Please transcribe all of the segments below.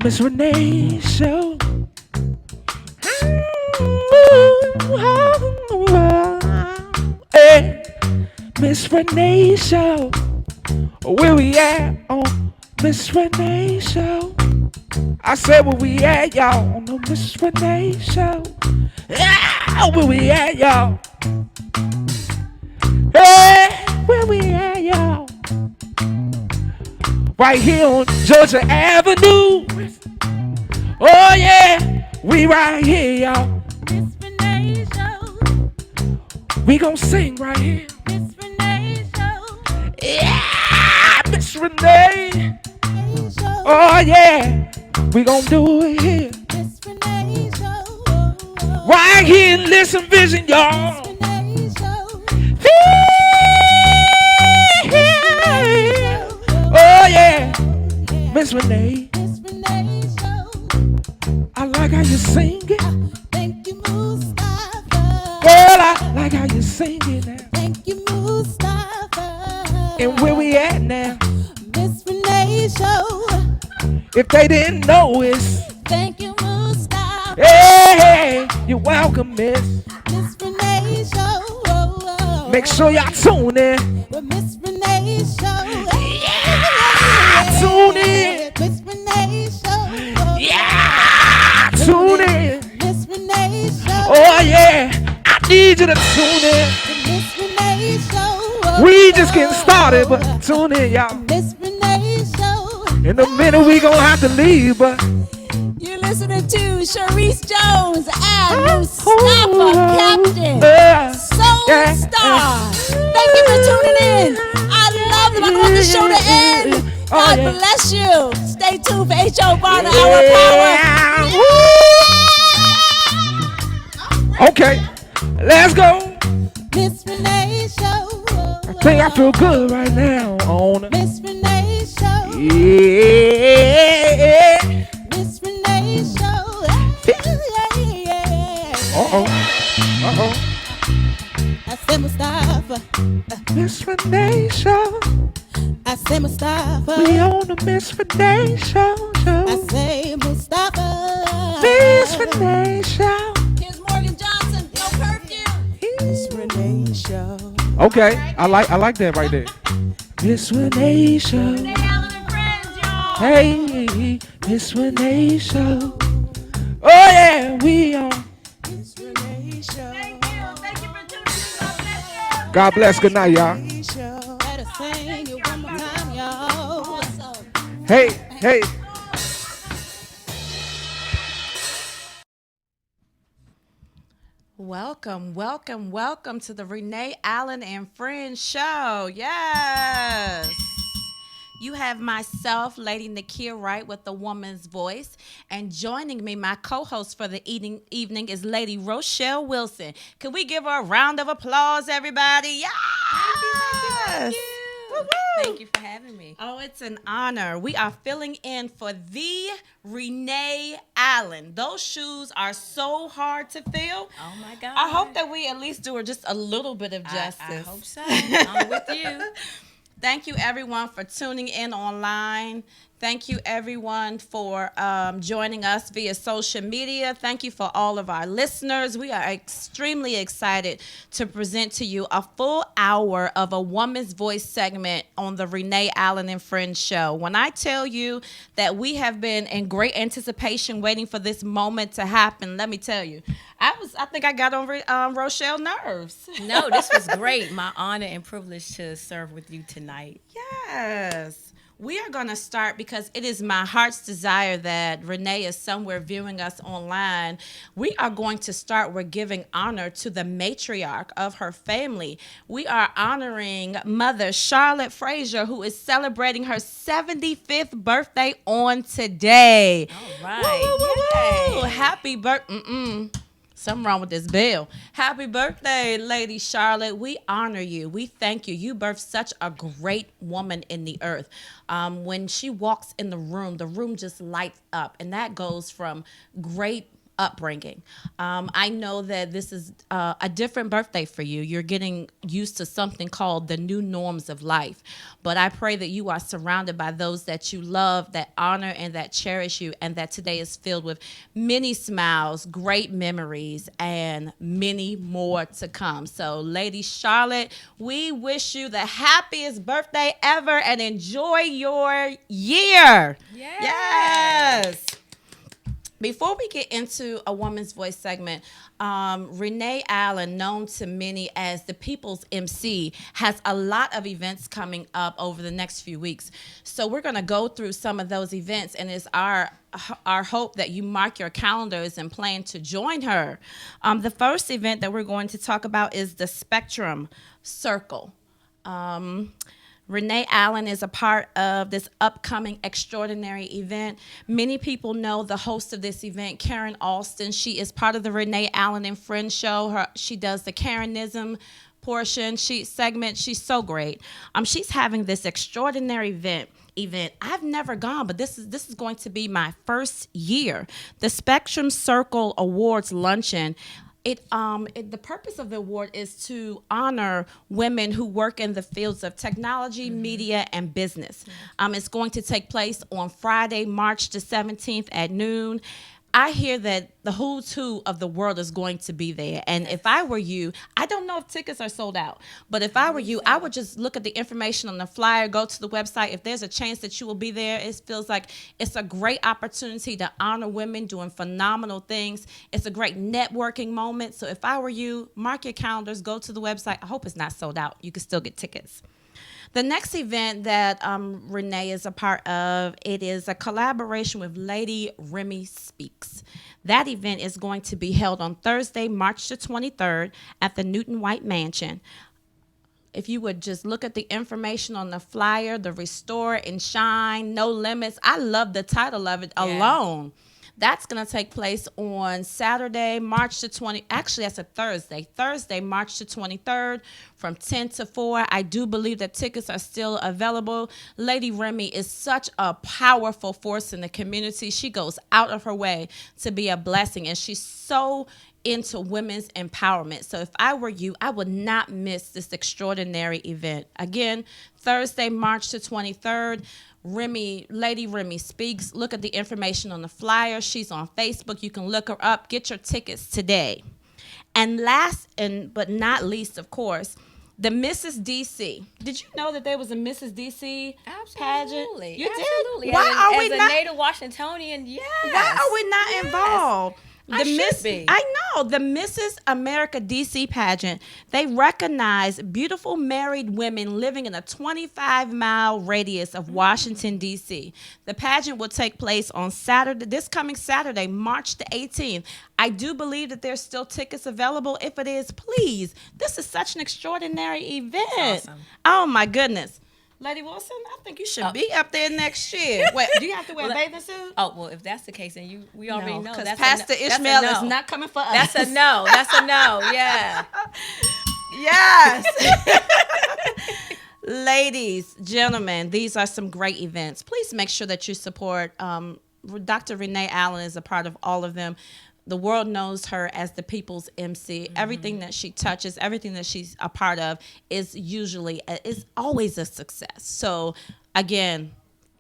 Miss Renee Show. Hey, Miss Renee Show. Where we at on Miss Renee Show? I said where we at, y'all, on the Miss Renee Show. Yeah, where we at, y'all? Hey, where we at, y'all? Right here on Georgia Avenue. Oh yeah, we right here, y'all. Miss Renee Show. We gon' sing right here. Miss Renee Show. Yeah, Miss Renee. Show. Oh yeah, we gon' do it here. Miss Renee Show. Right here in Listen Vision, y'all. Miss Renee Show. Oh yeah, Miss Renee. Miss Renee Show. I like how you sing it. Thank you, Mustafa. Girl, I like how you sing it now. Thank you, Mustafa. And where we at now? Miss Renee Show. If they didn't know it's, Thank you, Mustafa. hey, you're welcome, Miss. Miss Renee Show. Make sure y'all tune in. With Miss Renee Show. Yeah, tune in. Miss Renee Show. Yeah, tune in. Miss Renee Show. Oh yeah, I need you to tune in. Miss Renee Show. We just getting started, but tune in, y'all. Miss Renee Show. In a minute we gonna have to leave, but You're listening to Sharice Jones and Mustafa Captain Soul yeah, Star. Thank you for tuning in. I love them. I don't want the show to end. God bless you. Stay tuned for H.O. Barner Hour Power. Okay, let's go. Miss Renee Show. I think I feel good right now on it. Miss Renee Show. Yeah. Miss Renee Show. Uh-oh. Uh-oh. I said Mustafa. Miss Renee Show. I say Mustafa. We on the Miss Renee Show. I say Mustafa. Miss Renee Show. Here's Morgan Johnson. No curfew. Miss Renee Show. Okay, I like that right there. Miss Renee Show. Renee Allen and friends, y'all. Hey, Miss Renee Show. Oh yeah, we on. Miss Renee Show. Thank you for tuning in. God bless. Good night, y'all. Better sing it one more time, y'all. Hey, hey. Welcome, welcome, welcome to the Renee Allen and Friends show. Yes. You have myself, Lady Nakia Wright, with the woman's voice. And joining me, my co-host for the evening is Lady Rochelle Wilson. Can we give her a round of applause, everybody? Yes. Thank you. Woo-woo. Thank you for having me. Oh, it's an honor. We are filling in for the Renee Allen. Those shoes are so hard to fill. Oh, my God. I hope that we at least do her just a little bit of justice. I hope so. I'm with you. Thank you, everyone, for tuning in online. Thank you, everyone, for joining us via social media. Thank you for all of our listeners. We are extremely excited to present to you a full hour of a woman's voice segment on the Renee Allen and Friends show. When I tell you that we have been in great anticipation waiting for this moment to happen, let me tell you, I think I got on Rochelle nerves. No, this was great. My honor and privilege to serve with you tonight. Yes. We are going to start because it is my heart's desire that Renee is somewhere viewing us online. We are going to start with giving honor to the matriarch of her family. We are honoring Mother Charlotte Frazier, who is celebrating her 75th birthday on today. All right. Woo, woo, woo, woo. Happy birthday. Something wrong with this bell. Happy birthday, Lady Charlotte. We honor you. We thank you. You birthed such a great woman in the earth. When she walks in the room just lights up. And that goes from great upbringing. I know that this is a different birthday for you. You're getting used to something called the new norms of life. But I pray that you are surrounded by those that you love, that honor, and that cherish you, and that today is filled with many smiles, great memories, and many more to come. So, Lady Charlotte, we wish you the happiest birthday ever and enjoy your year. Yes. Before we get into a woman's voice segment, Renee Allen, known to many as the People's MC, has a lot of events coming up over the next few weeks. So we're going to go through some of those events, and it's our hope that you mark your calendars and plan to join her. The first event that we're going to talk about is the Spectrum Circle. Renee Allen is a part of this upcoming extraordinary event. Many people know the host of this event, Karen Alston. She is part of the Renee Allen and Friends show. She does the Karenism portion, segment. She's so great. She's having this extraordinary event. I've never gone, but this is going to be my first year. The Spectrum Circle Awards Luncheon. The purpose of the award is to honor women who work in the fields of technology, media, and business. It's going to take place on Friday, March the 17th at noon. I hear that the who's who of the world is going to be there. And if I were you, I don't know if tickets are sold out, but if I were you, I would just look at the information on the flyer, go to the website. If there's a chance that you will be there, it feels like it's a great opportunity to honor women doing phenomenal things. It's a great networking moment. So if I were you, mark your calendars, go to the website. I hope it's not sold out. You can still get tickets. The next event that Renee is a part of, it is a collaboration with Lady Remy Speaks. That event is going to be held on Thursday, March the 23rd at the Newton White Mansion. If you would just look at the information on the flyer, the Restore and Shine, No Limits. I love the title of it alone. That's going to take place on Saturday, March the 20th. Actually, that's a Thursday. Thursday, March the 23rd from 10 to 4. I do believe that tickets are still available. Lady Remy is such a powerful force in the community. She goes out of her way to be a blessing, and she's so into women's empowerment. So if I were you, I would not miss this extraordinary event. Again, Thursday, March the 23rd. Lady Remy Speaks. Look at the information on the flyer. She's on Facebook. You can look her up. Get your tickets today. And last but not least, of course, the Mrs. DC. Did you know that there was a Mrs. DC pageant? Absolutely. You Absolutely. did? Why are we not? not? As a native Washingtonian, yes. Why are we not involved? I should be. I know. The Mrs. America DC pageant, they recognize beautiful married women living in a 25-mile radius of Washington, D.C. The pageant will take place on this coming Saturday, March the 18th. I do believe that there's still tickets available. If it is, please. This is such an extraordinary event. That's awesome. Oh, my goodness. Lady Wilson, I think you should be up there next year. Wait, do you have to wear a bathing suit? Oh, well, if that's the case, then we already know. Because That's Pastor Ishmael is not coming for us. That's a no. That's a no. Yeah. Yes. Ladies, gentlemen, these are some great events. Please make sure that you support. Dr. Renee Allen is a part of all of them. The world knows her as the People's MC. Mm-hmm. Everything that she touches, everything that she's a part of is always a success. So again,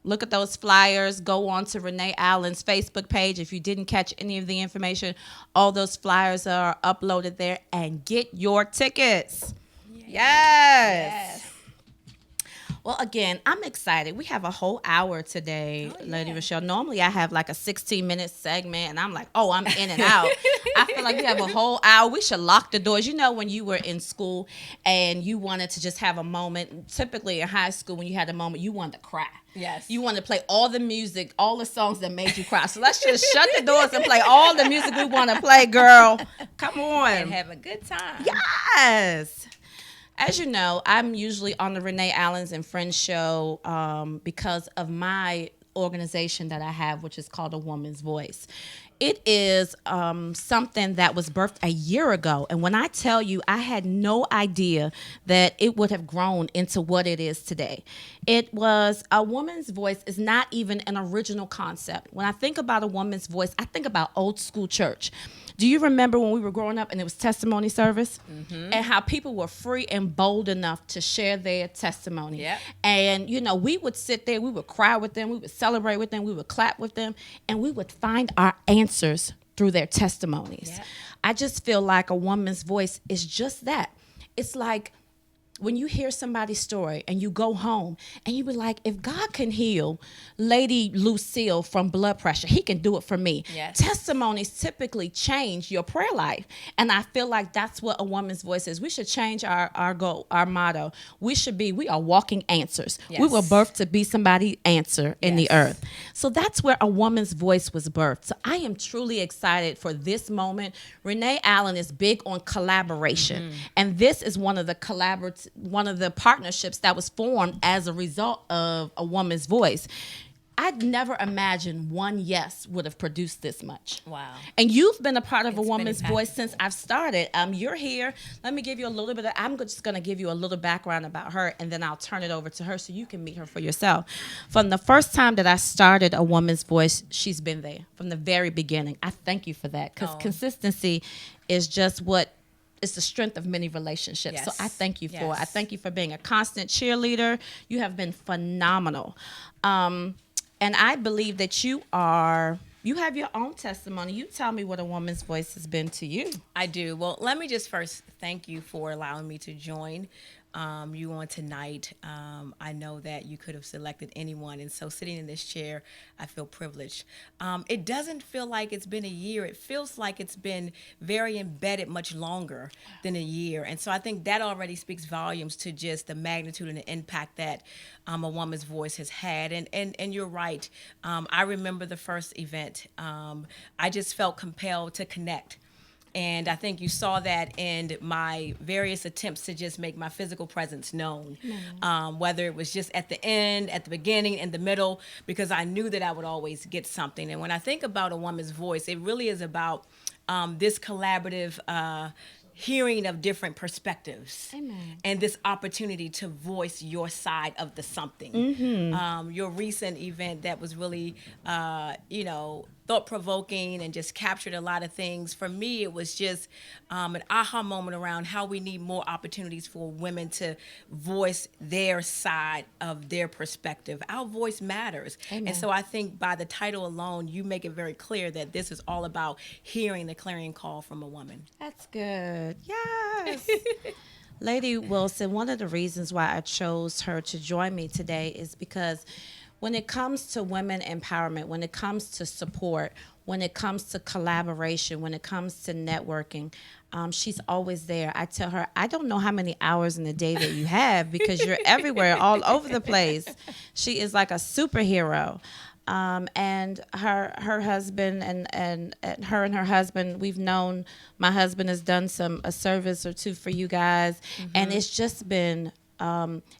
look at those flyers. Go on to Renee Allen's Facebook page. If you didn't catch any of the information, all those flyers are uploaded there, and get your tickets. Yes. Well, again, I'm excited. We have a whole hour today, Lady Rochelle. Normally, I have like a 16-minute segment, and I'm like, oh, I'm in and out. I feel like we have a whole hour. We should lock the doors. You know, when you were in school and you wanted to just have a moment, typically in high school, when you had a moment, you wanted to cry. Yes. You want to play all the music, all the songs that made you cry. So let's just shut the doors and play all the music we want to play, girl. Come on. And have a good time. Yes. As you know, I'm usually on the Renee Allen's and Friends show because of my organization that I have, which is called A Woman's Voice. it is something that was birthed a year ago. And when I tell you, I had no idea that it would have grown into what it is today. It was a woman's voice is not even an original concept. When I think about a woman's voice, I think about old school church. Do you remember when we were growing up and it was testimony service? And how people were free and bold enough to share their testimony? Yep. And, we would sit there, we would cry with them, we would celebrate with them, we would clap with them, and we would find our answers through their testimonies. Yep. I just feel like a woman's voice is just that. It's like when you hear somebody's story and you go home and you be like, if God can heal Lady Lucille from blood pressure, he can do it for me. Yes. Testimonies typically change your prayer life. And I feel like that's what a woman's voice is. We should change our goal, our motto. We are walking answers. Yes. We were birthed to be somebody's answer in the Yes. earth. So that's where a woman's voice was birthed. So I am truly excited for this moment. Renee Allen is big on collaboration. And this is one of the partnerships that was formed as a result of a woman's voice. I'd never imagined one yes would have produced this much. Wow. And you've been a part of a It's been woman's voice impactful. since I've started. You're here. Let me give you a little bit I'm just going to give you a little background about her, and then I'll turn it over to her so you can meet her for yourself. From the first time that I started a woman's voice, she's been there from the very beginning. I thank you for that, because consistency is just it's the strength of many relationships. Yes. So I thank you for it. Yes. I thank you for being a constant cheerleader. You have been phenomenal. And I believe that you have your own testimony. You tell me what a woman's voice has been to you. I do. Well, let me just first thank you for allowing me to join you on tonight. I know that you could have selected anyone, and so sitting in this chair, I feel privileged. It doesn't feel like it's been a year. It feels like it's been very embedded much longer than a year, and so I think that already speaks volumes to just the magnitude and the impact that a woman's voice has had. And you're right. I remember the first event. I just felt compelled to connect. And I think you saw that in my various attempts to just make my physical presence known, whether it was just at the end, at the beginning, in the middle, because I knew that I would always get something. And when I think about a woman's voice, it really is about this collaborative hearing of different perspectives. Amen. And this opportunity to voice your side of the something. Your recent event that was really, thought-provoking and just captured a lot of things. For me, it was just an aha moment around how we need more opportunities for women to voice their side of their perspective. Our voice matters. Amen. And so I think by the title alone, you make it very clear that this is all about hearing the clarion call from a woman. That's good. Yes. Lady Wilson, one of the reasons why I chose her to join me today is because when it comes to women empowerment, when it comes to support, when it comes to collaboration, when it comes to networking, she's always there. I tell her, I don't know how many hours in the day that you have because you're everywhere, all over the place. She is like a superhero. And her husband and her and her husband, we've known, my husband has done a service or two for you guys, and it's just been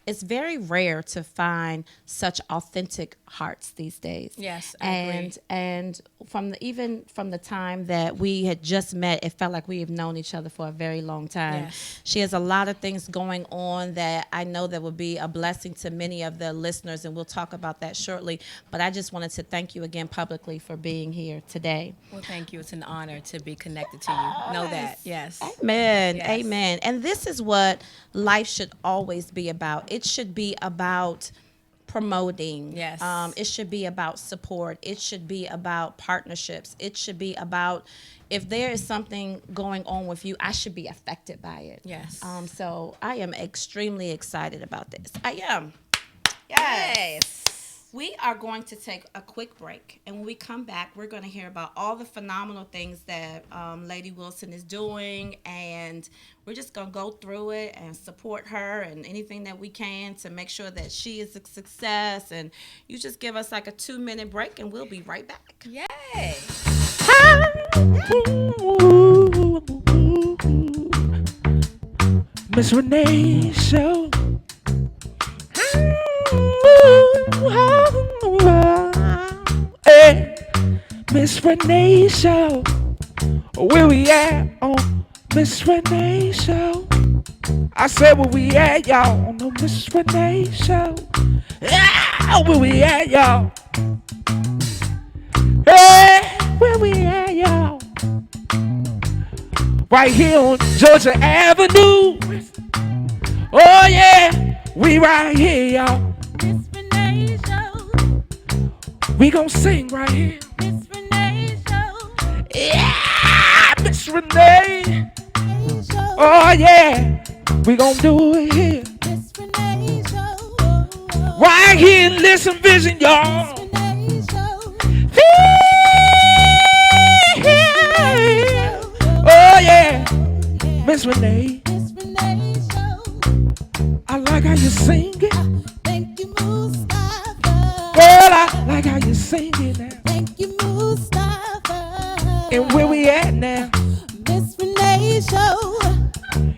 it's very rare to find such authentic hearts these days. Yes, I agree. And from the time that we had just met, it felt like we have known each other for a very long time. Yes. She has a lot of things going on that I know that will be a blessing to many of the listeners, and we'll talk about that shortly. But I just wanted to thank you again publicly for being here today. Well, thank you. It's an honor to be connected to you. Know that. Yes. Amen. Yes. Amen. And this is what life should always be about. It should be about promoting. Yes. It should be about support. It should be about partnerships. It should be about, if there is something going on with you, I should be affected by it. Yes. So I am extremely excited about this. I am. Yes. We are going to take a quick break, and when we come back, we're going to hear about all the phenomenal things that Lady Wilson is doing, and we're just going to go through it and support her and anything that we can to make sure that she is a success. And you just give us like a 2-minute break, and we'll be right back. Yay. Miss Renee Show. Hey, Miss Renee Show. Where we at on Miss Renee Show? I said where we at, y'all, on the Miss Renee Show. Yeah, where we at, y'all? Hey, where we at, y'all? Right here on Georgia Avenue. Oh yeah, we right here, y'all. Miss Renee Show. We gon' sing right here. Miss Renee Show. Yeah, Miss Renee. Show. Oh yeah, we gon' do it here. Miss Renee Show. Right here in Listen Vision, y'all. Renee Show. Oh yeah, Miss Renee. Miss Renee Show. I like how you sing it. Thank you, Mustafa. Girl, I like how you sing it now. Thank you, Mustafa. And where we at now? Miss Renee Show.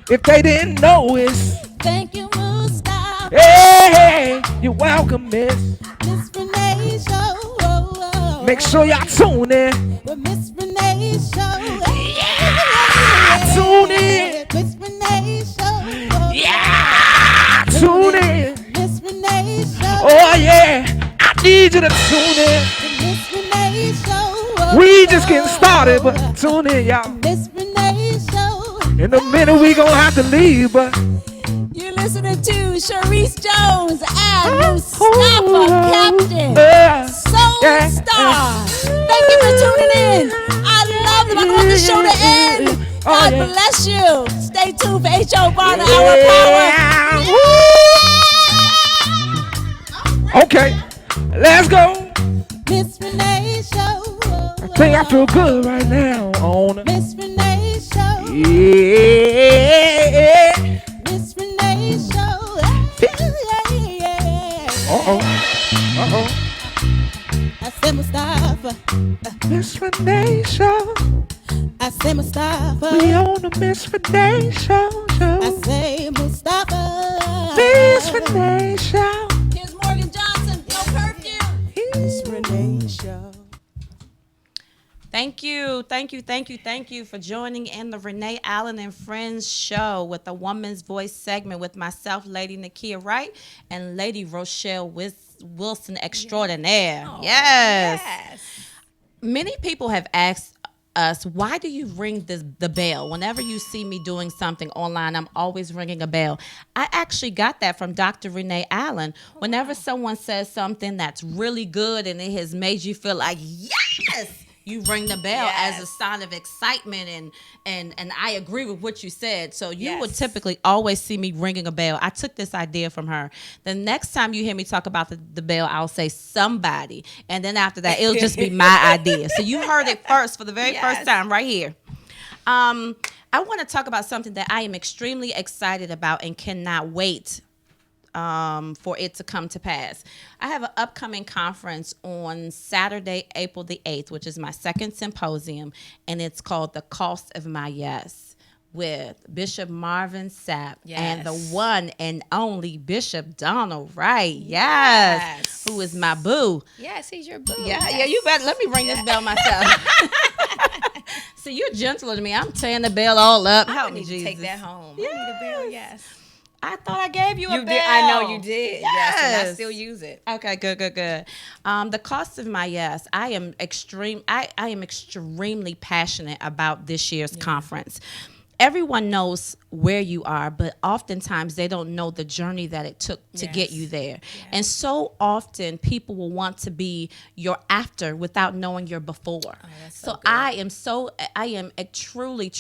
If they didn't know it's, Thank you, Mustafa. hey, you're welcome, Miss. Miss Renee Show. Make sure y'all tune in. With Miss Renee Show. Tune in. Miss Renee Show. Yeah, tune in. Miss Renee Show. Oh yeah, I need you to tune in. Miss Renee Show. We just getting started, but tune in, y'all. Miss Renee Show. In a minute we gonna have to leave, but You're listening to Sharice Jones and Mustafa Captain. Soul yeah. Star. Thank you for tuning in. I love them. I want the show to end. God bless you. Stay tuned for H.O. Barner Hour Power. Okay, let's go. Miss Renee Show. I think I feel good right now on it. Miss Renee Show. Yeah. Miss Renee Show. Uh-oh. Uh-oh. I said Mustafa. Miss Renee Show. I say Mustafa. We on the Miss Renee Show. I say Mustafa. Miss Renee Show. Here's Morgan Johnson. No curfew. Miss Renee Show. Thank you for joining in the Renee Allen and Friends show with the Woman's Voice segment with myself, Lady Nakia Wright, and Lady Rochelle Wilson Extraordinaire. Yes. Many people have asked us, why do you ring the bell? Whenever you see me doing something online, I'm always ringing a bell. I actually got that from Dr. Renee Allen. Whenever someone says something that's really good and it has made you feel like, yes, you ring the bell as a sign of excitement, and I agree with what you said. So you would typically always see me ringing a bell. I took this idea from her. The next time you hear me talk about the bell, I'll say somebody, and then after that, it'll just be my idea. So you heard it first for the very first time right here. I want to talk about something that I am extremely excited about and cannot wait for it to come to pass. I have an upcoming conference on Saturday, April the 8th, which is my second symposium, and it's called The Cost of My Yes, with Bishop Marvin Sapp and the one and only Bishop Donald Wright. Yes. Who is my boo. Yes, he's your boo. Yeah, you better let me ring this bell myself. See, you're gentler than me. I'm tearing the bell all up. Help me, need to Jesus. take that home. I need a bell, yes. I thought I gave you a bell. Did. I know you did. Yes, and I still use it. Okay, good. The cost of my yes. I am extremely passionate about this year's conference. Everyone knows where you are, but oftentimes they don't know the journey that it took to get you there. Yes. And so often people will want to be your after without knowing your before. Oh, so I am truly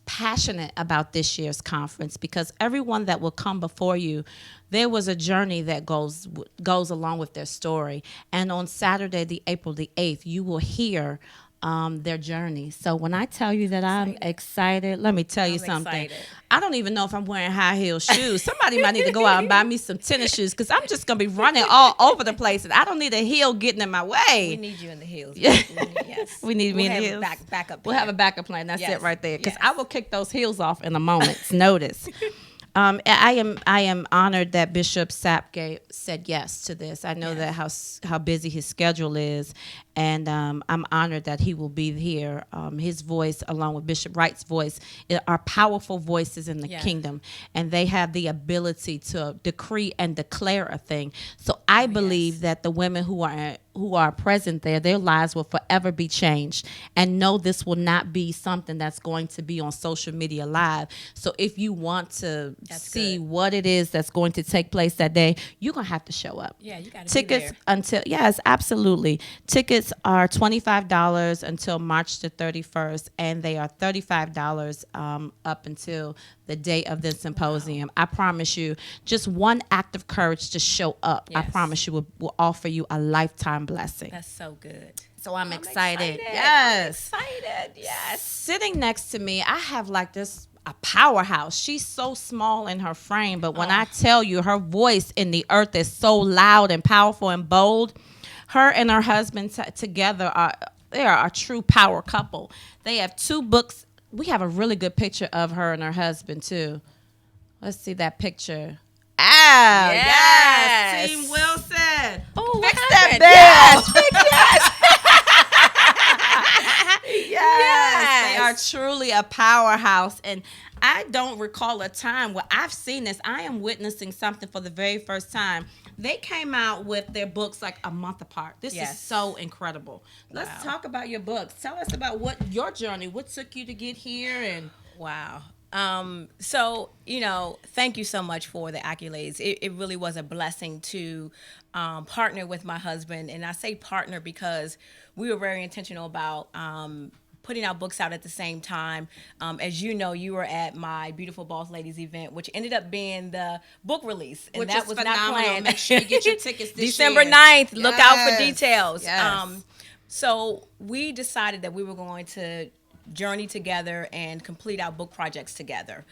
passionate about this year's conference, because everyone that will come before you, there was a journey that goes along with their story. And on Saturday, the April the 8th, you will hear their journey. So when I tell you that I'm excited, let me tell you something. Excited. I don't even know if I'm wearing high heel shoes. Somebody might need to go out and buy me some tennis shoes, because I'm just going to be running all over the place, and I don't need a heel getting in my way. We need you in the heels. We need me in the heels. Backup we'll have a backup plan. That's it right there, because I will kick those heels off in a moment's notice. I am honored that Bishop said yes to this. I know that how busy his schedule is, and I'm honored that he will be here. His voice, along with Bishop Wright's voice, are powerful voices in the kingdom, and they have the ability to decree and declare a thing. So I believe that the women who are present there, their lives will forever be changed. And no, this will not be something that's going to be on social media live. So if you want to see what it is that's going to take place that day, you're going to have to show up. Yeah, you got to Tickets be there. yes, absolutely. Tickets are $25 until March the 31st, and they are $35 up until the day of the symposium. I promise you, just one act of courage to show up, I promise you, will offer you a lifetime blessing. That's so good. So I'm excited. Yes. I'm excited. Yes. Sitting next to me, I have like this a powerhouse. She's so small in her frame, but when I tell you her voice in the earth is so loud and powerful and bold, her and her husband together are a true power couple. They have 2 books. We have a really good picture of her and her husband too. Let's see that picture. Oh, yes. Team Wilson. Oh, fix that bell. Yes. They are truly a powerhouse. And I don't recall a time where I've seen this. I am witnessing something for the very first time. They came out with their books like a month apart. This is so incredible. Let's talk about your books. Tell us about your journey. What took you to get here? And wow. So, thank you so much for the accolades. It really was a blessing to partner with my husband. And I say partner because we were very intentional about putting our books out at the same time. As you know, you were at my Beautiful Boss Ladies event, which ended up being the book release. And which that is was phenomenal. not planned. Make sure you get your tickets this December year. 9th. Look out for details. Yes. So we decided that we were going to journey together and complete our book projects together.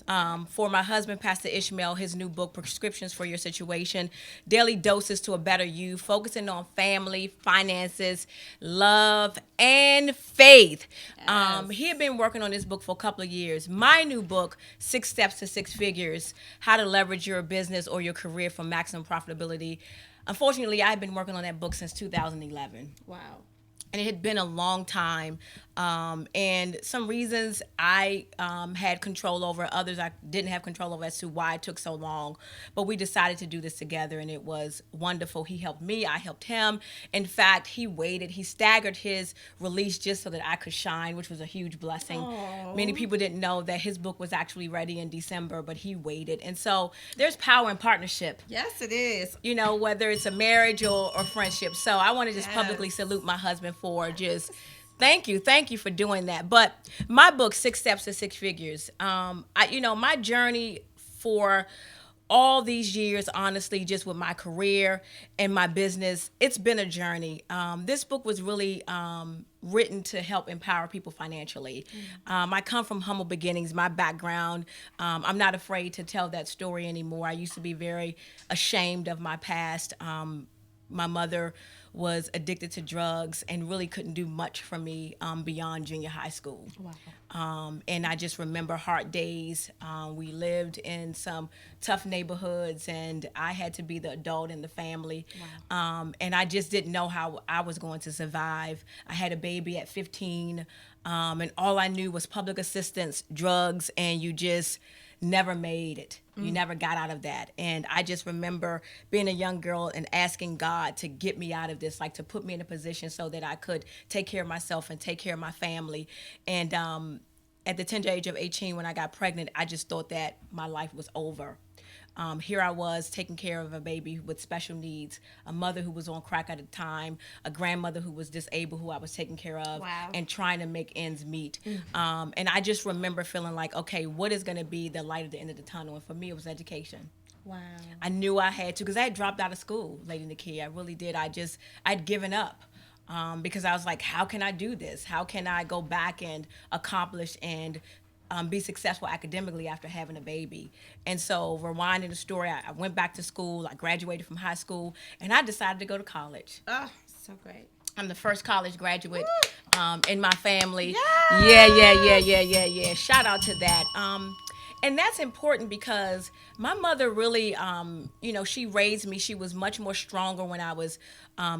For my husband, Pastor Ishmael, his new book, Prescriptions for Your Situation, Daily Doses to a Better You, focusing on family, finances, love, and faith. Yes. He had been working on this book for a couple of years. My new book, 6 Steps to 6 Figures, How to Leverage Your Business or Your Career for Maximum Profitability. Unfortunately, I've been working on that book since 2011. Wow. And it had been a long time. And some reasons I had control over, others I didn't have control over as to why it took so long. But we decided to do this together, and it was wonderful. He helped me. I helped him. In fact, he waited. He staggered his release just so that I could shine, which was a huge blessing. Aww. Many people didn't know that his book was actually ready in December, but he waited. And so there's power in partnership. Yes, it is. Whether it's a marriage or friendship. So I want to just publicly salute my husband for just thank you for doing that. But my book, 6 Steps to 6 Figures, my journey for all these years, honestly, just with my career and my business, it's been a journey. This book was really written to help empower people financially. I come from humble beginnings. My background, I'm not afraid to tell that story anymore. I used to be very ashamed of my past. My mother was addicted to drugs and really couldn't do much for me beyond junior high school. Wow. And I just remember hard days. We lived in some tough neighborhoods, and I had to be the adult in the family. Wow. And I just didn't know how I was going to survive. I had a baby at 15, and all I knew was public assistance, drugs, and you just never made it. You never got out of that. And I just remember being a young girl and asking God to get me out of this, like to put me in a position so that I could take care of myself and take care of my family. And at the tender age of 18, when I got pregnant, I just thought that my life was over. Here I was taking care of a baby with special needs, a mother who was on crack at the time, a grandmother who was disabled who I was taking care of, and trying to make ends meet. And I just remember feeling like, okay, what is going to be the light at the end of the tunnel? And for me, it was education. Wow. I knew I had to, because I had dropped out of school, Lady Nakia. I really did. I'd given up. Because I was like, how can I do this? How can I go back and accomplish and be successful academically after having a baby? And so, rewinding the story, I went back to school. I graduated from high school, and I decided to go to college. Oh, so great. I'm the first college graduate in my family. Yes. Yeah. Shout out to that. And that's important because my mother really, she raised me. She was much more stronger when I was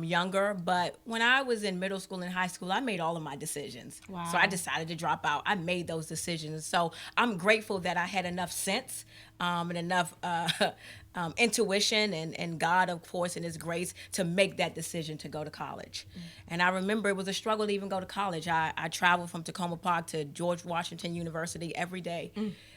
younger. But when I was in middle school and high school, I made all of my decisions. Wow. So I decided to drop out. I made those decisions. So I'm grateful that I had enough sense and enough intuition and God, of course, in His grace to make that decision to go to college. And I remember it was a struggle to even go to college. I traveled from Tacoma Park to George Washington University every day.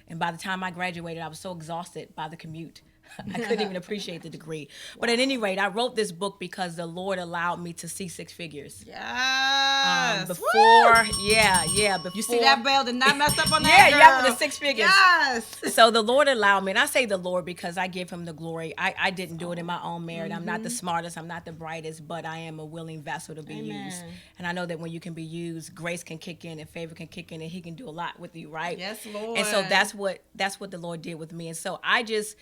And by the time I graduated, I was so exhausted by the commute. I couldn't even appreciate the degree. But at any rate, I wrote this book because the Lord allowed me to see six figures. Yes. Before, Woo! before. You see that bell did not mess up on that, girl. Yeah, with the six figures. Yes. So the Lord allowed me, and I say the Lord because I give Him the glory. I didn't do it in my own merit. I'm not the smartest, I'm not the brightest, but I am a willing vessel to be used. And I know that when you can be used, grace can kick in and favor can kick in, and He can do a lot with you, right? Yes, Lord. And so that's what the Lord did with me. And so I just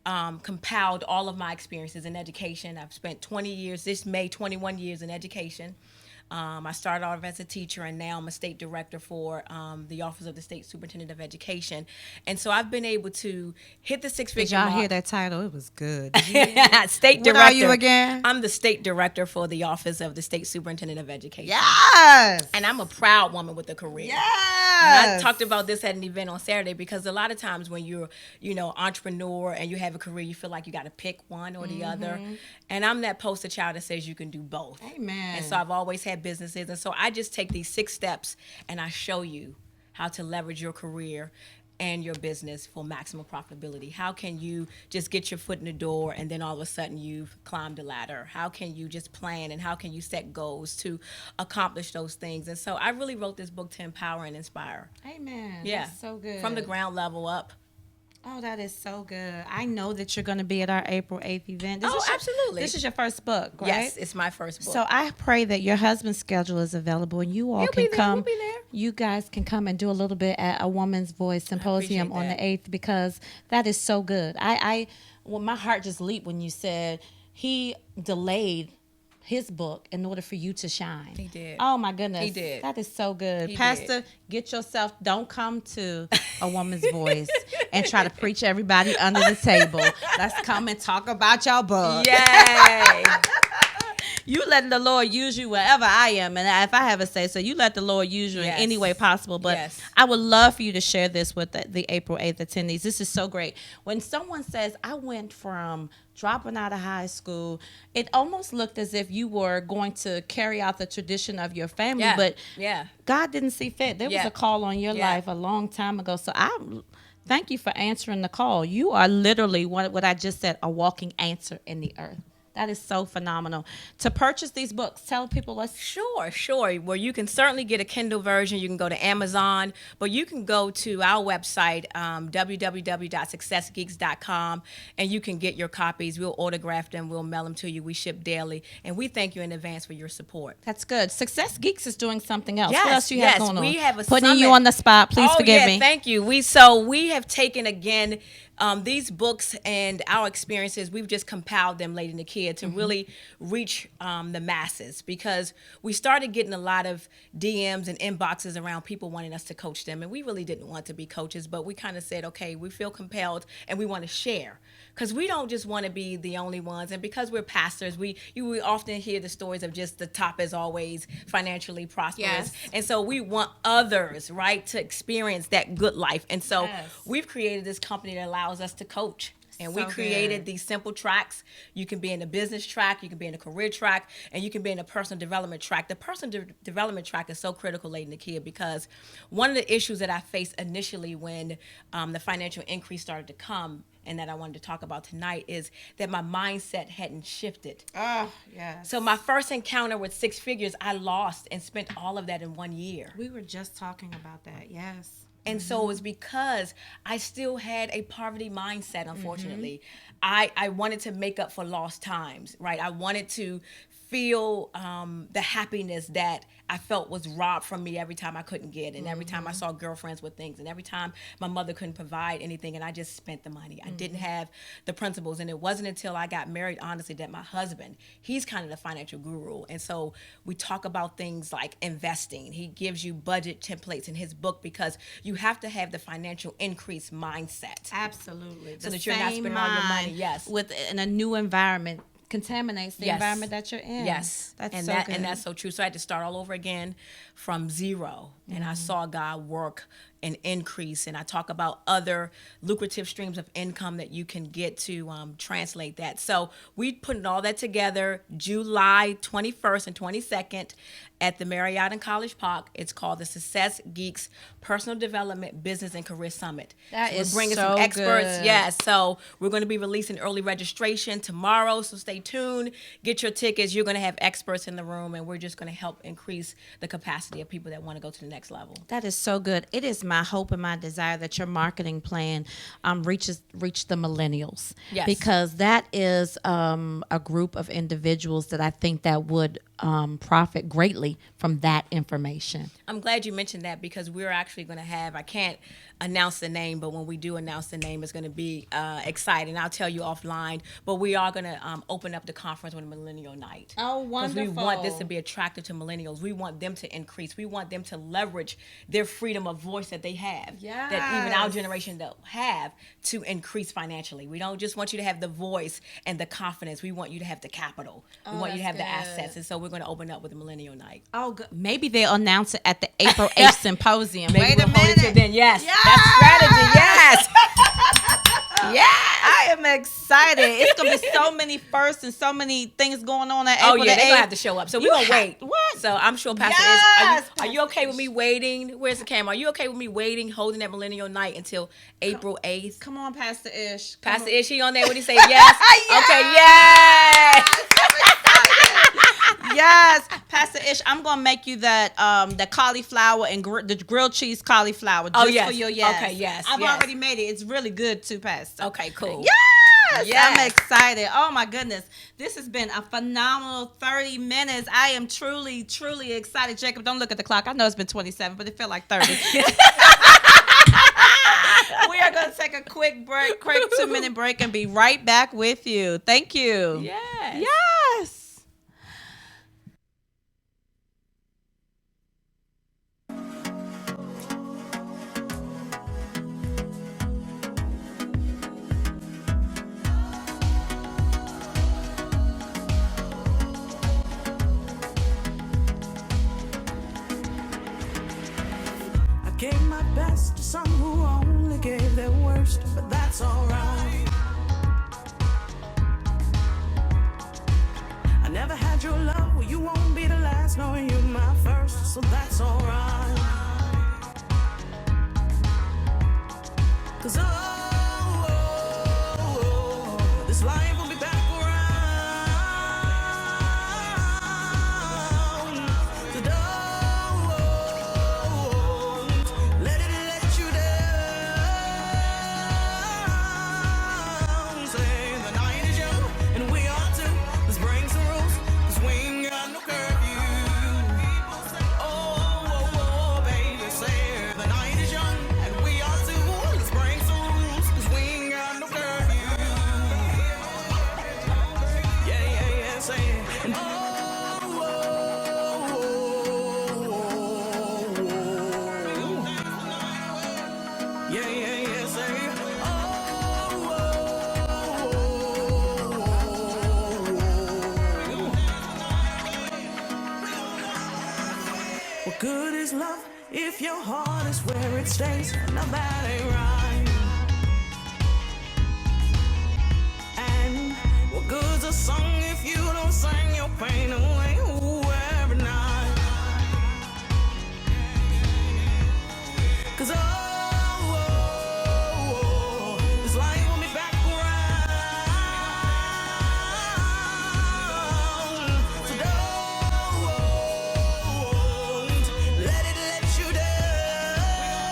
compiled all of my experiences in education. I've spent 20 years, this May, 21 years in education. I started off as a teacher, and now I'm a state director for the Office of the State Superintendent of Education. And so I've been able to hit the six-figure Did y'all mark. hear that title? It was good. State What director. are you again? I'm the state director for the Office of the State Superintendent of Education. Yes. And I'm a proud woman with a career. Yes. And I talked about this at an event on Saturday because a lot of times when you're, entrepreneur and you have a career, you feel like you got to pick one or the other. And I'm that poster child that says you can do both. Amen. And so I've always had businesses. And so I just take these 6 steps and I show you how to leverage your career and your business for maximum profitability. How can you just get your foot in the door and then all of a sudden you've climbed a ladder? How can you just plan and how can you set goals to accomplish those things? And so I really wrote this book to empower and inspire. Amen. Yeah. That's so good. From the ground level up. Oh, that is so good. I know that you're going to be at our April 8th event. Absolutely. This is your first book, right? Yes, it's my first book. So I pray that your husband's schedule is available and you all He'll can be there. come. We'll be there. You guys can come and do a little bit at a Woman's Voice Symposium on the that. 8th because that is so good. Well, my heart just leaped when you said he delayed his book in order for you to shine. He did. Oh my goodness. He did. That is so good. He Pastor, did. get yourself, don't come to a Woman's Voice and try to preach everybody under the table. Let's come and talk about your book. Yay! You let the Lord use you wherever I am. And if I have a say so, you let the Lord use you Yes. in any way possible. But Yes. I would love for you to share this with the April 8th attendees. This is so great. When someone says, I went from dropping out of high school, it almost looked as if you were going to carry out the tradition of your family. Yeah. But Yeah. God didn't see fit. There was Yeah. a call on your Yeah. life a long time ago. So I thank you for answering the call. You are literally what I just said, a walking answer in the earth. That is so phenomenal. To purchase these books, tell people Sure. Well, you can certainly get a Kindle version. You can go to Amazon, but you can go to our website, www.successgeeks.com, and you can get your copies. We'll autograph them. We'll mail them to you. We ship daily, and we thank you in advance for your support. That's good. Success Geeks is doing something else. Yes, What else you have going on? we have a Putting summit. you on the spot. Please forgive me. Thank you. We have taken again these books and our experiences. We've just compiled them, Lady Nakia, to really reach the masses because we started getting a lot of DMs and inboxes around people wanting us to coach them, and we really didn't want to be coaches, but we kind of said, okay, we feel compelled and we want to share. Because we don't just want to be the only ones. And because we're pastors, we often hear the stories of just the top is always financially prosperous. Yes. And so we want others, right, to experience that good life. And so we've created this company that allows us to coach. And we So created good. these simple tracks. You can be in a business track, you can be in a career track, and you can be in a personal development track. The personal development track is so critical, Lady Nakia, because one of the issues that I faced initially when the financial increase started to come and that I wanted to talk about tonight is that my mindset hadn't shifted. Oh, yes. So my first encounter with 6 figures, I lost and spent all of that in 1 year. We were just talking about that. Yes. And so it was because I still had a poverty mindset, unfortunately. Mm-hmm. I wanted to make up for lost times, right? I wanted to feel the happiness that I felt was robbed from me every time I couldn't get, and every time I saw girlfriends with things, and every time my mother couldn't provide anything, and I just spent the money. I didn't have the principles, and it wasn't until I got married, honestly, that my husband, he's kind of the financial guru, and so we talk about things like investing. He gives you budget templates in his book because you have to have the financial increase mindset. Absolutely. So that you're not spending all your money. Yes. In a new environment contaminates the environment that you're in. Yes. That's and so that good. and that's so true. So I had to start all over again from zero. And I saw God work and increase. And I talk about other lucrative streams of income that you can get to translate that. So we put all that together July 21st and 22nd at the Marriott in College Park. It's called the Success Geeks Personal Development Business and Career Summit. That so is we're bringing so some experts. good. Yes. So we're going to be releasing early registration tomorrow. So stay tuned. Get your tickets. You're going to have experts in the room, and we're just going to help increase the capacity of people that want to go to the next level. That is so good. It is my hope and my desire that your marketing plan reach the millennials. Yes. Because that is a group of individuals that I think that would profit greatly from that information. I'm glad you mentioned that because we're actually going to have, I can't announce the name, but when we do announce the name, it's going to be exciting. I'll tell you offline, but we are going to open up the conference with a Millennial Night. Oh, wonderful. Because we want this to be attractive to millennials. We want them to increase. We want them to leverage their freedom of voice that they have, that even our generation don't have, to increase financially. We don't just want you to have the voice and the confidence. We want you to have the capital. We want you to have the assets. And so we're going to open up with a Millennial Night. Oh, good. Maybe they'll announce it at the April 8th symposium. Maybe Wait we'll a hold it minute. till then. Yes. That's strategy. Yes. Yes, I am excited. It's gonna be so many firsts and so many things going on at April. Oh yeah, the they're gonna 8th. have to show up. So we're gonna wait. What? So I'm sure Pastor Yes, Ish, are you okay with me waiting? Where's the camera? Are you okay with me waiting, holding that Millennial Night until April 8th? Come on, Pastor Ish. Pastor Ish, he on there when he say yes? Yes. Okay, yes. Yes, Pastor Ish, I'm gonna make you that the cauliflower and the grilled cheese cauliflower just yes. for your yes. Okay, yes, I've yes. already made it. It's really good too, Pastor. Okay, cool. Yes! Yes. I'm excited. Oh my goodness. This has been a phenomenal 30 minutes. I am truly, truly excited. Jacob, don't look at the clock. I know it's been 27, but it felt like 30. We are going to take a quick 2-minute break and be right back with you. Thank you. Yes. Yes. Gave my best to some who only gave their worst, but that's alright. I never had your love, well you won't be the last, knowing you my first, so that's alright. 'Cause this life will be back around. So don't let it let you down. Say the night is young and we are too. Let's break some rules, 'cause we ain't got no curfew. Oh, baby, say the night is young and we are too. Let's break some rules, 'cause we ain't got no curfew. Yeah, say it. And yeah, say it. What good is love if your heart is where it stays? Now that ain't right. And what good's a song if you don't sing your pain away every night? 'Cause this life will be back around. So don't let it let you down.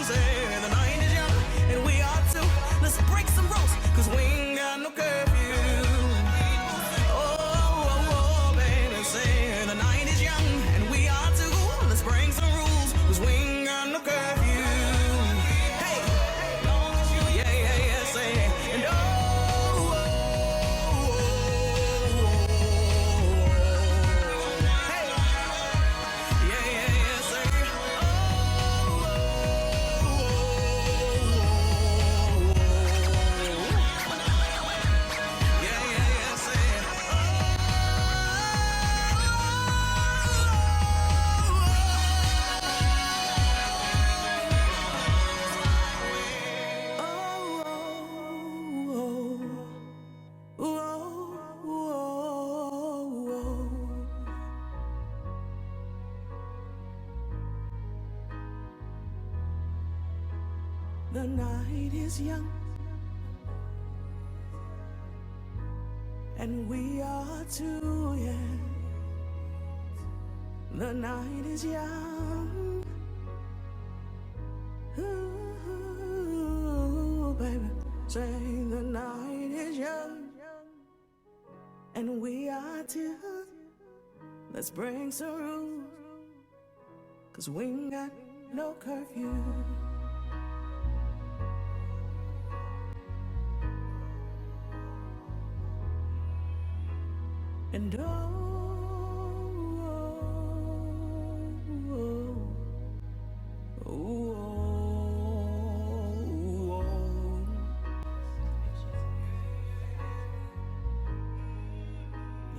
Say the night is young and we are too. Let's break some rules, 'cause we ain't got no curfew. is young, and we are too, yeah. The night is young, ooh, baby, say the night is young, and we are too. Let's bring some rules, 'cause we ain't got no curfew. And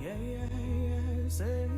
yeah, yeah, yeah, say,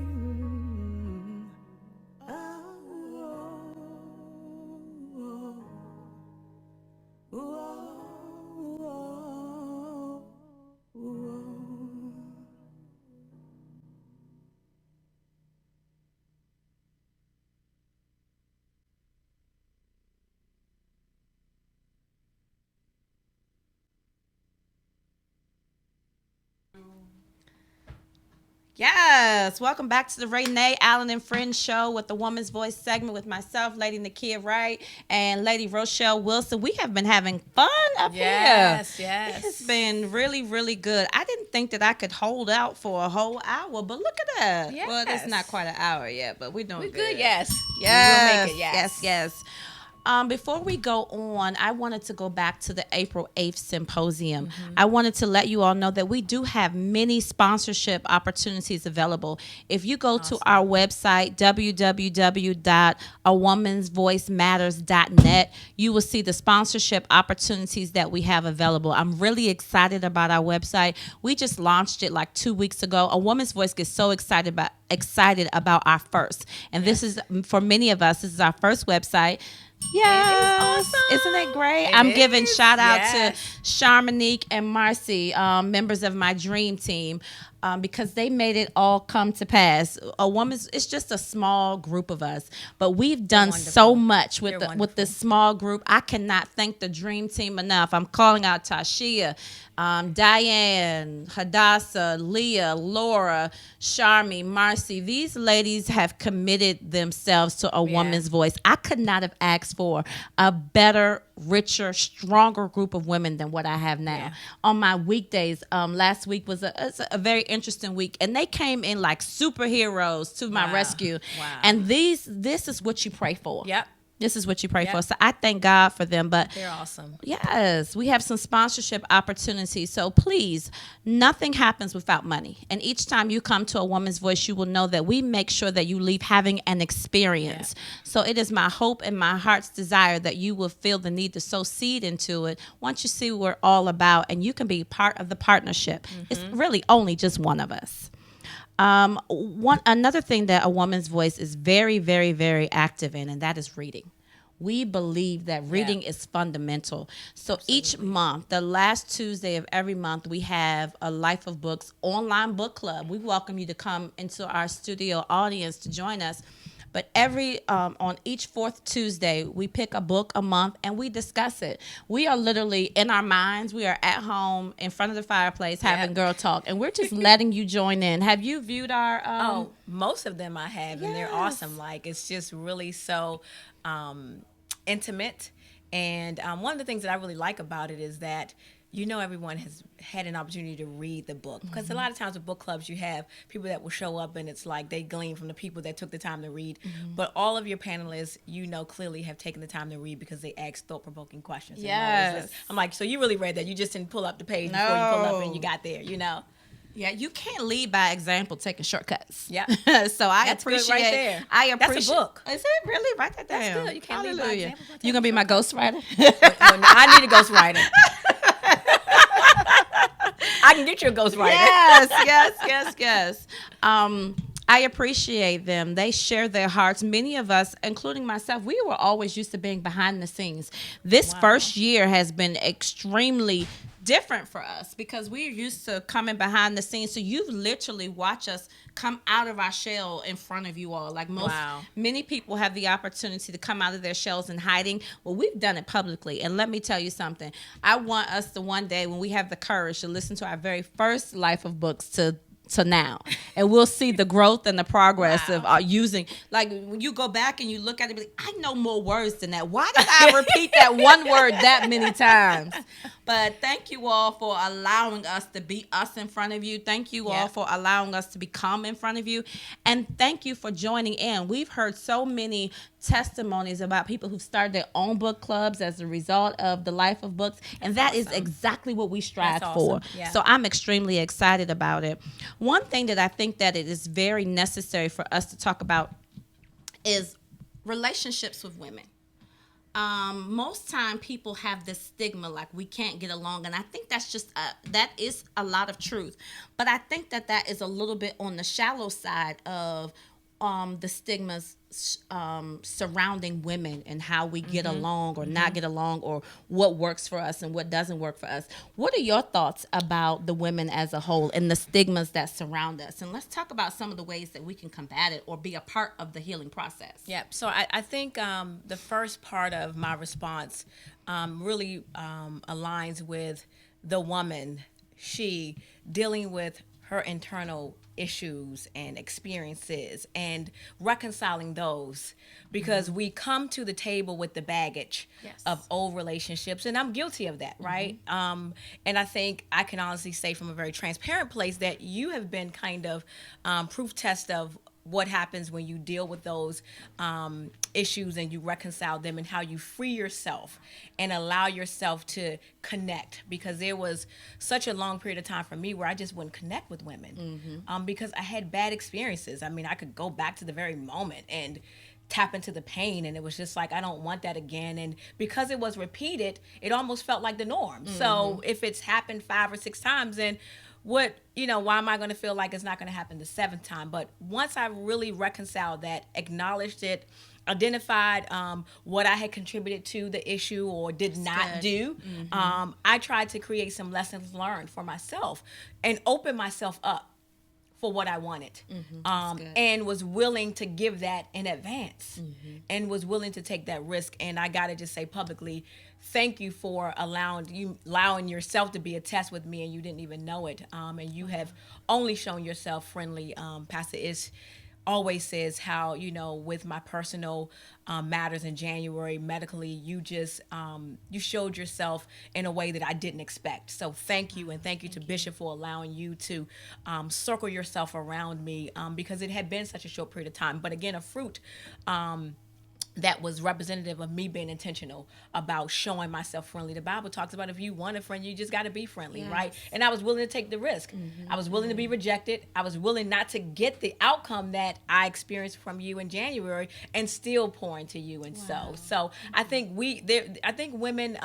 Yes, welcome back to the Renee Allen and Friends show with the Woman's Voice segment with myself, Lady Nakia Wright, and Lady Rochelle Wilson. We have been having fun up here. Yes. It's been really, really good. I didn't think that I could hold out for a whole hour, but look at that. Yes. Well, it's not quite an hour yet, but we're doing We're good. good, yes. Yes. We'll make it, yes. Yes. Before we go on, I wanted to go back to the April 8th symposium. I wanted to let you all know that we do have many sponsorship opportunities available. If you go to our website, www.awomansvoicematters.net, you will see the sponsorship opportunities that we have available. I'm really excited about our website. We just launched it like 2 weeks ago. A Woman's Voice gets so excited about our first. And this is, for many of us, this is our first website. Yes, awesome. Isn't it great? It I'm giving is. shout out Yes. to Charmonique and Marcy, members of my dream team, because they made it all come to pass. It's just a small group of us, but we've done so wonderful. much with They're with this small group. I cannot thank the dream team enough. I'm calling out Tashia, Diane, Hadassah, Leah, Laura, Charmy, Marcy. These ladies have committed themselves to a woman's voice. I could not have asked for a better, richer, stronger group of women than what I have now. Yeah. On my weekdays, last week was a very interesting week, and they came in like superheroes to my Wow. rescue. Wow. And this is what you pray for. Yep. This is what you pray Yep. for. So I thank God for them. But They're awesome. yes, we have some sponsorship opportunities. So please, nothing happens without money. And each time you come to a Woman's Voice, you will know that we make sure that you leave having an experience. So it is my hope and my heart's desire that you will feel the need to sow seed into it once you see what we're all about, and you can be part of the partnership. It's really only just one of us. Another thing that a Woman's Voice is very, very, very active in, and that is reading. We believe that reading is fundamental. So each month, the last Tuesday of every month, we have a Life of Books online book club. We welcome you to come into our studio audience to join us. But on each fourth Tuesday, we pick a book a month and we discuss it. We are literally in our minds. We are at home in front of the fireplace having girl talk, and we're just letting you join in. Have you viewed our? Most of them I have, and they're awesome. Like, it's just really so intimate. And one of the things that I really like about it is that everyone has had an opportunity to read the book, because a lot of times with book clubs you have people that will show up and it's like they glean from the people that took the time to read, but all of your panelists clearly have taken the time to read because they asked thought-provoking questions. And I'm like, so you really read that? You just didn't pull up the page before you pull up and you got there, Yeah, you can't lead by example, taking shortcuts. Yeah. So I That's good appreciate. right there. I appreciate. That's a book. Is it really? Write that down. That's good. You can't lead by Hallelujah. example, but You gonna be my ghostwriter? I need a ghostwriter. I can get you a ghostwriter. Yes. I appreciate them. They share their hearts. Many of us, including myself, we were always used to being behind the scenes. This first year has been extremely different for us because we're used to coming behind the scenes. So you've literally watched us come out of our shell in front of you all. Like many people have the opportunity to come out of their shells in hiding. Well, we've done it publicly. And let me tell you something. I want us to one day, when we have the courage to listen to our very first Life of Books to now, and we'll see the growth and the progress of using, like when you go back and you look at it, be like, I know more words than that. Why did I repeat that one word that many times? But thank you all for allowing us to be us in front of you. Thank you all for allowing us to become in front of you. And thank you for joining in. We've heard so many testimonies about people who've started their own book clubs as a result of the Life of Books. And that is exactly what we strive for. Yeah. So I'm extremely excited about it. One thing that I think that it is very necessary for us to talk about is relationships with women. Most time people have this stigma like we can't get along, and I think that's just that is a lot of truth, but I think that is a little bit on the shallow side of the stigmas surrounding women and how we get along or not get along, or what works for us and what doesn't work for us. What are your thoughts about the women as a whole and the stigmas that surround us? And let's talk about some of the ways that we can combat it or be a part of the healing process. Yeah, so I think the first part of my response really aligns with the woman, she dealing with her internal issues and experiences and reconciling those, because we come to the table with the baggage of old relationships, and I'm guilty of that, right? And I think I can honestly say from a very transparent place that you have been kind of proof test of what happens when you deal with those issues and you reconcile them, and how you free yourself and allow yourself to connect. Because there was such a long period of time for me where I just wouldn't connect with women because I had bad experiences. I mean, I could go back to the very moment and tap into the pain, and it was just like, I don't want that again. And because it was repeated, it almost felt like the norm. So if it's happened 5 or 6 times, then why am I going to feel like it's not going to happen the 7th time? But once I really reconciled that, acknowledged it, identified what I had contributed to the issue or did not do, I tried to create some lessons learned for myself and open myself up for what I wanted, and was willing to give that in advance, and was willing to take that risk. And I got to just say publicly, thank you for allowing yourself to be a test with me, and you didn't even know it. And you have only shown yourself friendly. Pastor Ish always says how, with my personal matters in January medically, you just you showed yourself in a way that I didn't expect. So thank you, and thank you to Bishop for allowing you to circle yourself around me, because it had been such a short period of time. But again, a fruit that was representative of me being intentional about showing myself friendly. The Bible talks about if you want a friend, you just got to be friendly, right? And I was willing to take the risk. I was willing to be rejected. I was willing not to get the outcome that I experienced from you in January, and still pour into you. And so I think women,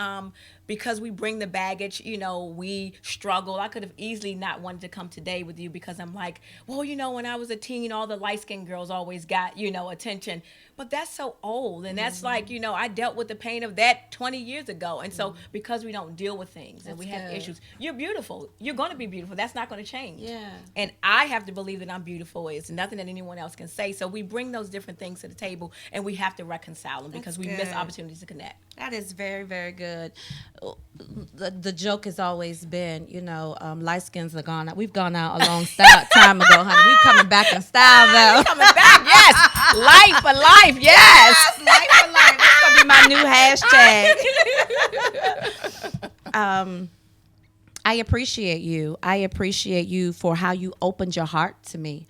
because we bring the baggage, we struggle. I could have easily not wanted to come today with you because I'm like, well, when I was a teen, all the light-skinned girls always got, attention. But that's so old. And that's like, I dealt with the pain of that 20 years ago. And so because we don't deal with things and we have issues, you're beautiful. You're going to be beautiful. That's not going to change. Yeah. And I have to believe that I'm beautiful. It's nothing that anyone else can say. So we bring those different things to the table, and we have to reconcile them because we miss opportunities to connect. That is very, very good. The joke has always been, light skins are gone out. We've gone out a long time ago, honey. We're coming back in style, though. We're coming back, yes. Life for life, yes. Life for life. That's going to be my new hashtag. I appreciate you. I appreciate you for how you opened your heart to me.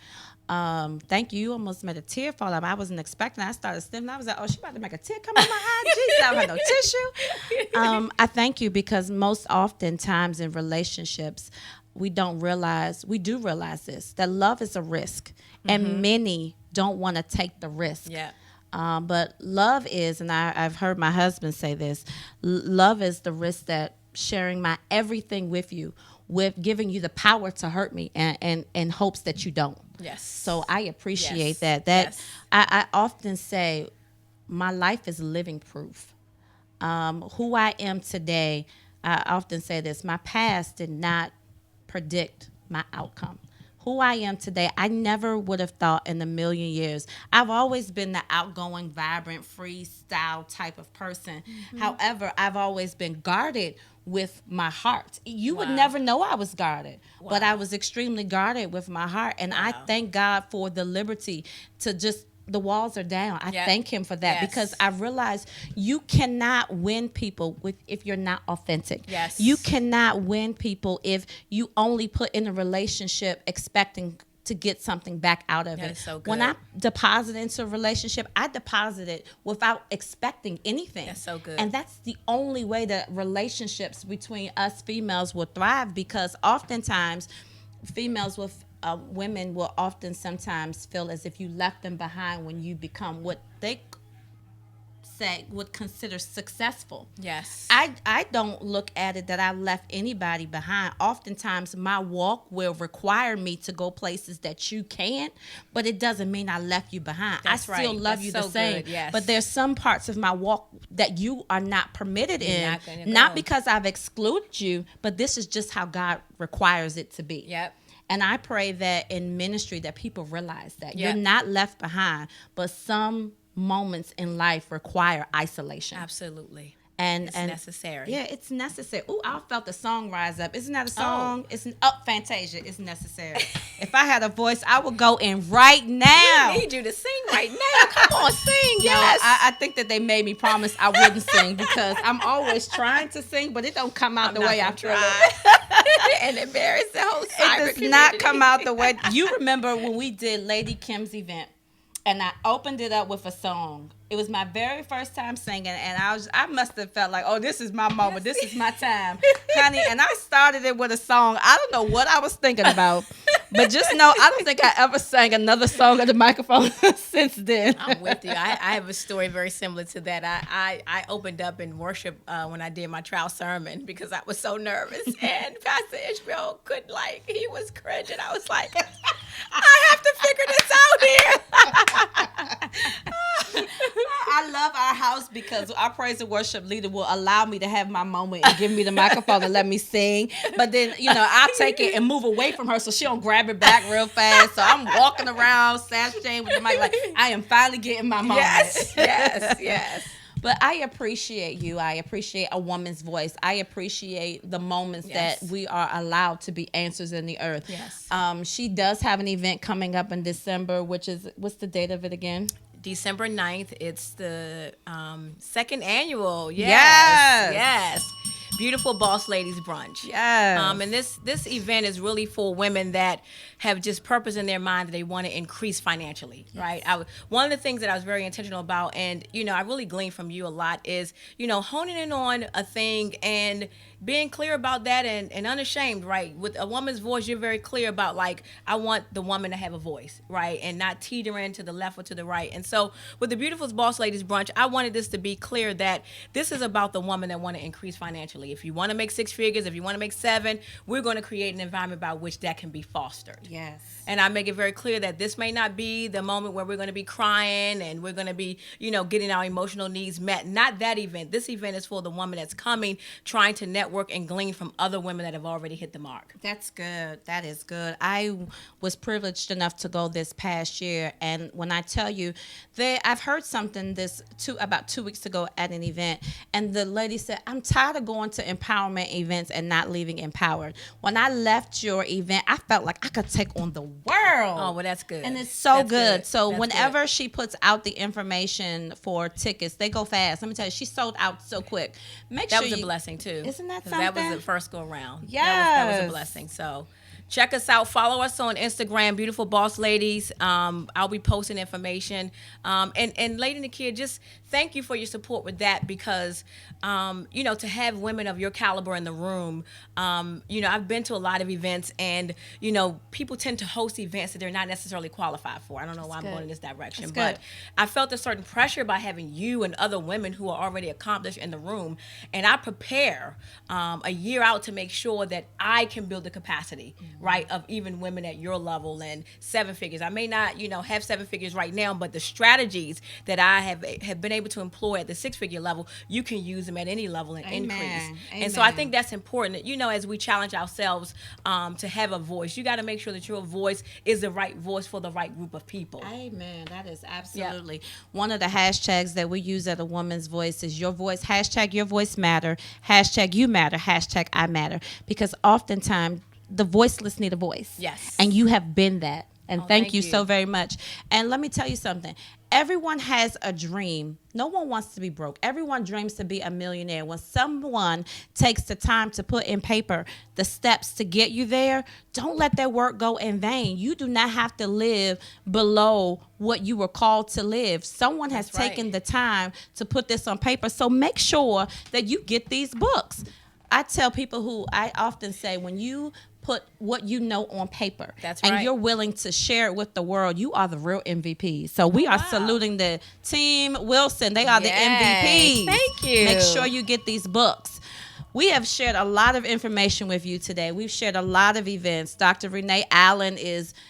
Thank you. You almost made a tear fall out. I wasn't expecting. I started sniffing. I was like, oh, she about to make a tear come out my eye. Jeez, I don't have no tissue. I thank you, because most oftentimes in relationships, we do realize this, that love is a risk, and many don't want to take the risk. Yeah. But love is, and I've heard my husband say this, love is the risk that sharing my everything with you, with giving you the power to hurt me and in hopes that you don't. Yes. So I appreciate that. I often say my life is living proof. Who I am today, I often say this: my past did not predict my outcome. Who I am today, I never would have thought in a million years. I've always been the outgoing, vibrant, freestyle type of person. However, I've always been guarded with my heart. You would never know I was guarded, but I was extremely guarded with my heart. And I thank God for the liberty to just, the walls are down. I thank him for that because I realize you cannot win people if you're not authentic. Yes. You cannot win people if you only put in a relationship expecting to get something back out of That it. is so good. When I deposit into a relationship, I deposit it without expecting anything. That's so good. And that's the only way that relationships between us females will thrive, because oftentimes females with women will often sometimes feel as if you left them behind when you become what they say would consider successful. Yes. I don't look at it that I left anybody behind. Oftentimes my walk will require me to go places that you can't, but it doesn't mean I left you behind. That's I still right. love That's you so the same. good, yes. But there's some parts of my walk that you are not permitted in. not gonna Not go. because I've excluded you, but this is just how God requires it to be. Yep. And I pray that in ministry that people realize that Yep. you're not left behind, but some moments in life require isolation. Absolutely. And It's and necessary. Yeah, it's necessary. Ooh, I felt the song rise up. Isn't that a song? It's Fantasia. It's necessary. If I had a voice, I would go in right now. We need you to sing right now. Come on, sing. No, Yes. I think that they made me promise I wouldn't sing because I'm always trying to sing, but it don't come out the way I feel it. And embarrass the whole It cyber does community. not come out the way. You remember when we did Lady Kim's event, and I opened it up with a song. It was my very first time singing, and I must have felt like, oh, this is my moment. This is my time, honey. And I started it with a song. I don't know what I was thinking about, but just know I don't think I ever sang another song at the microphone since then. I'm with you. I have a story very similar to that. I opened up in worship when I did my trial sermon because I was so nervous. And Pastor Ishmael he was cringing. I was like, I have to figure this out here. I love our house because our praise and worship leader will allow me to have my moment and give me the microphone and let me sing. But then, I'll take it and move away from her so she don't grab it back real fast. So I'm walking around sashaying with the mic like I am finally getting my moment. Yes. But I appreciate you. I appreciate a woman's voice. I appreciate the moments Yes. that we are allowed to be answers in the earth. Yes. She does have an event coming up in December, which is, what's the date of it again? December 9th. It's the second annual. Yes. Yes. Beautiful Boss Ladies Brunch. Yes. And this event is really for women that have just purpose in their mind that they want to increase financially, right? One of the things that I was very intentional about, and I really gleaned from you a lot, is honing in on a thing and being clear about that and unashamed, right? With a woman's voice, you're very clear about I want the woman to have a voice, right? And not teetering to the left or to the right. And so with the Beautiful Boss Ladies Brunch, I wanted this to be clear that this is about the woman that want to increase financially. If you want to make 6 figures, if you want to make 7, we're going to create an environment by which that can be fostered. Yes. And I make it very clear that this may not be the moment where we're going to be crying and we're going to be, getting our emotional needs met. Not that event. This event is for the woman that's coming, trying to network and glean from other women that have already hit the mark. That's good. That is good. I was privileged enough to go this past year, and when I tell you, I've heard something about 2 weeks ago at an event, and the lady said, "I'm tired of going to empowerment events and not leaving empowered." When I left your event, I felt like I could take on the world. Oh, well, that's good. And it's so That's good. So That's whenever good. she puts out the information for tickets, they go fast. Let me tell you, she sold out so quick. That was a blessing too. Isn't that 'Cause That was something? the first go round. That was Yes. a blessing. So check us out. Follow us on Instagram, Beautiful Boss Ladies. I'll be posting information. And Lady Nakia, just thank you for your support with that because, to have women of your caliber in the room, I've been to a lot of events and, people tend to host events that they're not necessarily qualified for. I don't know why I'm going in this direction, That's but good. I felt a certain pressure by having you and other women who are already accomplished in the room. And I prepare a year out to make sure that I can build the capacity, right, of even women at your level and 7 figures. I may not, have 7 figures right now, but the strategies that I have been able able to employ at the six-figure level, you can use them at any level and Amen. increase. Amen. And so I think that's important. You know, as we challenge ourselves to have a voice, you got to make sure that your voice is the right voice for the right group of people. Amen. That is absolutely one of the hashtags that we use at A Woman's Voice is your voice. Hashtag your voice matter. Hashtag you matter. Hashtag I matter. Because oftentimes the voiceless need a voice. Yes. And you have been that. And thank thank you you so very much. And let me tell you something. Everyone has a dream. No one wants to be broke. Everyone dreams to be a millionaire. When someone takes the time to put in paper the steps to get you there, don't let their work go in vain. You do not have to live below what you were called to live. Someone has taken the time to put this on paper. So make sure that you get these books. I tell people who I often say, when you put what you know on paper and you're willing to share it with the world, you are the real MVP. So we are saluting the team Wilson. They are the MVPs. Thank you. Make sure you get these books. We have shared a lot of information with you today. We've shared a lot of events. Dr. Renee Allen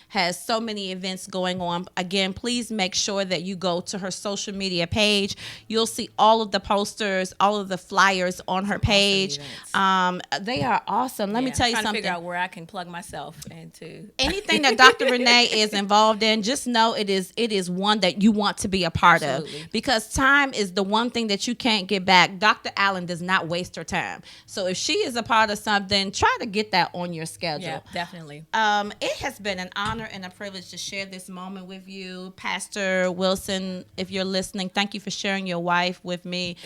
has so many events going on. Again, please make sure that you go to her social media page. You'll see all of the posters, all of the flyers on her page. They are awesome. Let me tell you something. I'm trying to figure out where I can plug myself into. Anything that Dr. Renee is involved in, just know it is one that you want to be a part of. Because time is the one thing that you can't get back. Dr. Allen does not waste her time. So if she is a part of something, try to get that on your schedule. Yeah, definitely. It has been an honor and a privilege to share this moment with you. Pastor Wilson, if you're listening, thank you for sharing your wife with me.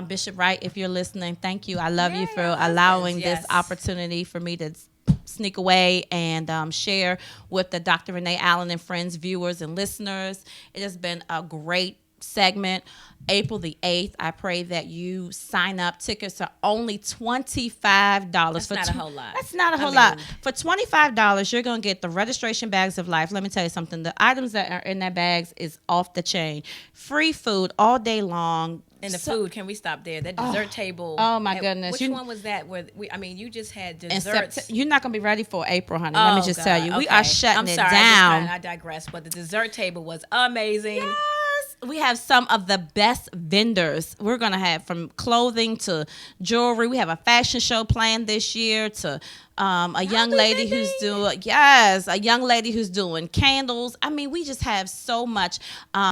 Bishop Wright, if you're listening, thank you. I love you for allowing this opportunity for me to sneak away and share with the Dr. Renee Allen and Friends viewers and listeners. It has been a great segment. April the 8th, I pray that you sign up. Tickets are only $25. That's not a whole lot. That's not a whole lot. For $25, you're going to get the registration bags of life. Let me tell you something. The items that are in that bags is off the chain. Free food all day long. And the food, can we stop there? That dessert table. Oh, my goodness. Which one was that? You just had desserts. You're not going to be ready for April, honey. Let me just tell you. We are shutting it down. I digress. But the dessert table was amazing. Yes. We have some of the best vendors. We're going to have from clothing to jewelry. We have a fashion show planned this year to a young lady who's doing candles. I mean, we just have so much.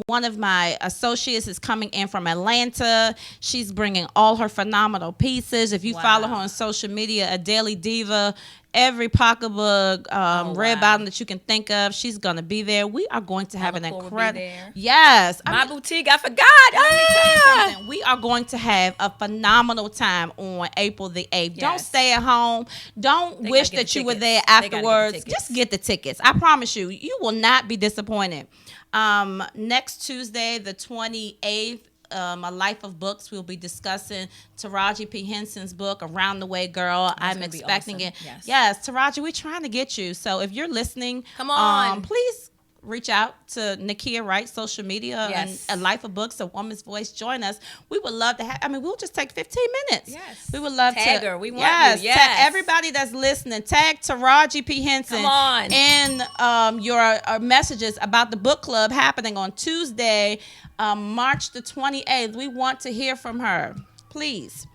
One of my associates is coming in from Atlanta. She's bringing all her phenomenal pieces. If you follow her on social media, a Daily Diva, every pocketbook, red bottom that you can think of, she's going to be there. We are going to have an incredible... Yes. My boutique, I forgot. Let me tell you something. We are going to have a phenomenal time on April the 8th. Yes. Don't stay at home. Don't wish that you were there afterwards. Just get the tickets. I promise you, you will not be disappointed. Next Tuesday, the 28th, A Life of Books, we'll be discussing Taraji P. Henson's book, Around the Way Girl. I'm expecting it. Yes, Taraji, we're trying to get you. So if you're listening, come on. Please reach out to Nakia Wright, social media, and A Life of Books, A Woman's Voice. Join us. We would love to have, we'll just take 15 minutes. Yes. We would love tag to. her. We want you. Yes. Tag everybody that's listening. Tag Taraji P. Henson. Come on. In your messages about the book club happening on Tuesday, March the 28th. We want to hear from her. Please.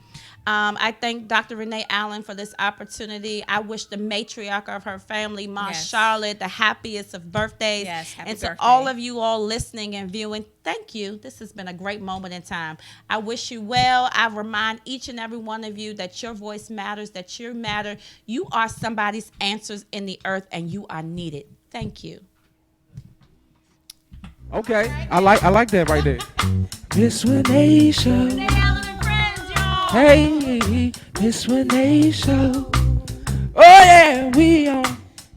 I thank Dr. Renee Allen for this opportunity. I wish the matriarch of her family, Ma Charlotte, the happiest of birthdays. Yes, happy and birthday. to all of you all listening and viewing, thank you. This has been a great moment in time. I wish you well. I remind each and every one of you that your voice matters, that you matter. You are somebody's answers in the earth, and you are needed. Thank you. Okay, I like that right there. Miss Renee Show. Hey, Miss Renee Show. Oh yeah, we on.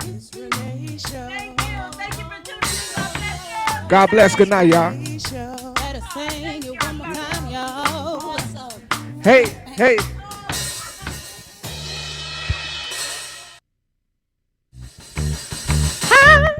Miss Renee Show. Thank you for tuning in. God bless. Good night, y'all. Better sing it one more time, y'all. Hey, hey.